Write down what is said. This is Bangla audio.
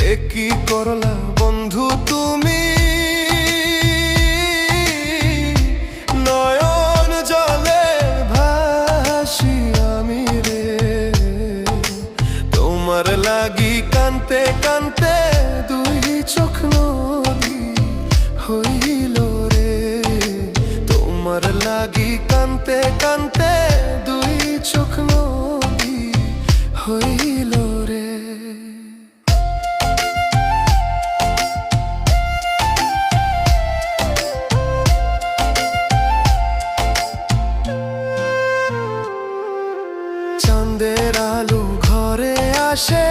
কি করলা বন্ধু তুমি, নয়ন জলে ভাসি আমি রে। তোমার লাগি কানতে কানতে দুই চোখ নদী হইল রে। তোমার লাগি কানতে কানতে দুই চোখ নদী হইল রে। চাঁদের আলো ঘরে আসে,